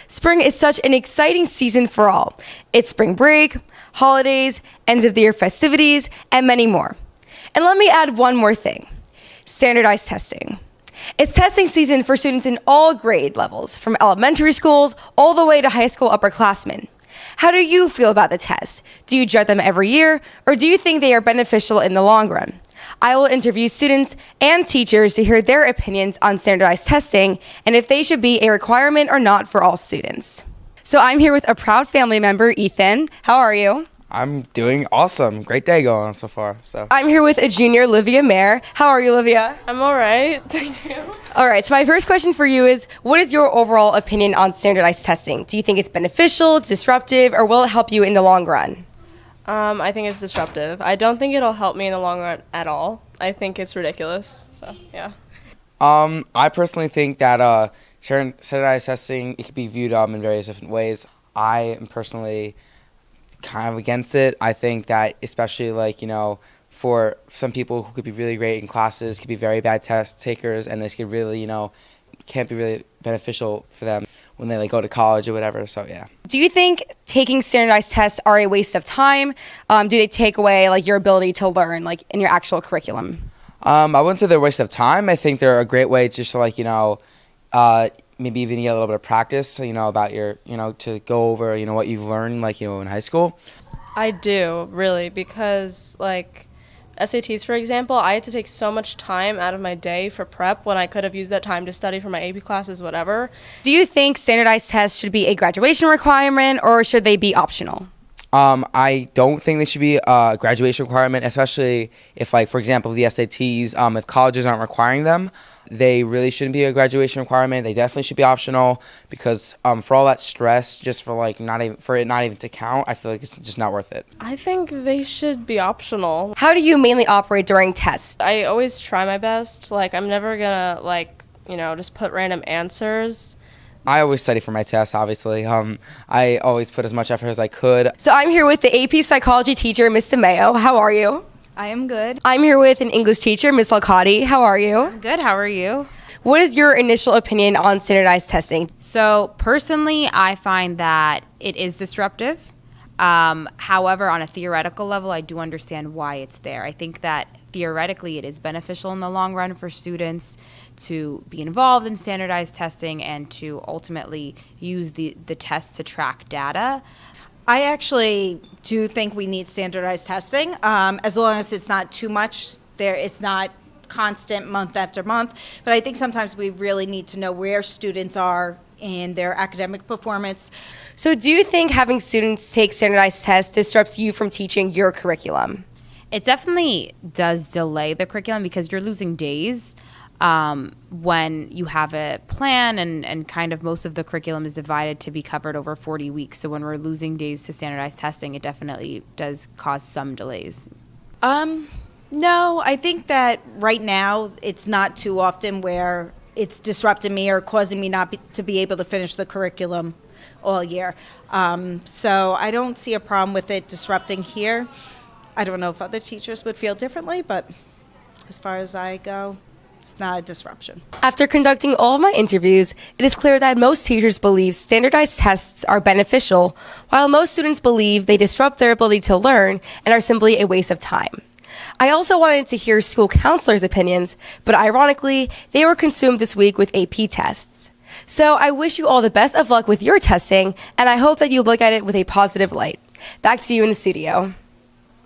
Spring is such an exciting season for all. It's spring break, holidays, end of the year festivities, and many more. And let me add one more thing: standardized testing. It's testing season for students in all grade levels, from elementary schools all the way to high school upperclassmen. How do you feel about the tests? Do you dread them every year, or do you think they are beneficial in the long run? I will interview students and teachers to hear their opinions on standardized testing and if they should be a requirement or not for all students. So I'm here with a proud family member, Ethan. How are you? I'm doing awesome. Great day going on so far. I'm here with a junior, Olivia Mayer. How are you, Olivia? I'm all right. Thank you. All right, so my first question for you is, what is your overall opinion on standardized testing? Do you think it's beneficial, disruptive, or will it help you in the long run? I think it's disruptive. I don't think it'll help me in the long run at all. I think it's ridiculous. So, yeah. I personally think that standardized testing, it can be viewed in various different ways. I am personally kind of against it. I think that especially for some people who could be really great in classes, could be very bad test takers, and this could really, can't be really beneficial for them when they go to college or whatever. So yeah. Do you think taking standardized tests are a waste of time? Do they take away your ability to learn in your actual curriculum? I wouldn't say they're a waste of time. I think they're a great way just to maybe even get a little bit of practice, about your, to go over, what you've learned, in high school. I do, really, because, SATs, for example, I had to take so much time out of my day for prep when I could have used that time to study for my AP classes, whatever. Do you think standardized tests should be a graduation requirement, or should they be optional? I don't think they should be a graduation requirement, especially if, for example, the SATs, if colleges aren't requiring them, they really shouldn't be a graduation requirement. They definitely should be optional because for all that stress, just for it not even to count, I feel like it's just not worth it. I think they should be optional. How do you mainly operate during tests? I always try my best. I'm never gonna just put random answers. I always study for my tests, obviously. I always put as much effort as I could. So I'm here with the AP Psychology teacher, Ms. DeMayo. How are you? I am good. I'm here with an English teacher, Ms. Lalcati. How are you? Good, how are you? What is your initial opinion on standardized testing? So personally, I find that it is disruptive. However, on a theoretical level, I do understand why it's there. I think that theoretically it is beneficial in the long run for students to be involved in standardized testing and to ultimately use the tests to track data. I actually do think we need standardized testing, as long as it's not too much. It's not constant month after month. But I think sometimes we really need to know where students are in their academic performance. So do you think having students take standardized tests disrupts you from teaching your curriculum? It definitely does delay the curriculum because you're losing days when you have a plan and kind of most of the curriculum is divided to be covered over 40 weeks. So when we're losing days to standardized testing, it definitely does cause some delays. No, I think that right now it's not too often where it's disrupting me or causing me to be able to finish the curriculum all year. So I don't see a problem with it disrupting here. I don't know if other teachers would feel differently, but as far as I go, it's not a disruption. After conducting all of my interviews, it is clear that most teachers believe standardized tests are beneficial, while most students believe they disrupt their ability to learn and are simply a waste of time. I also wanted to hear school counselors' opinions, but ironically, they were consumed this week with AP tests. So I wish you all the best of luck with your testing, and I hope that you look at it with a positive light. Back to you in the studio.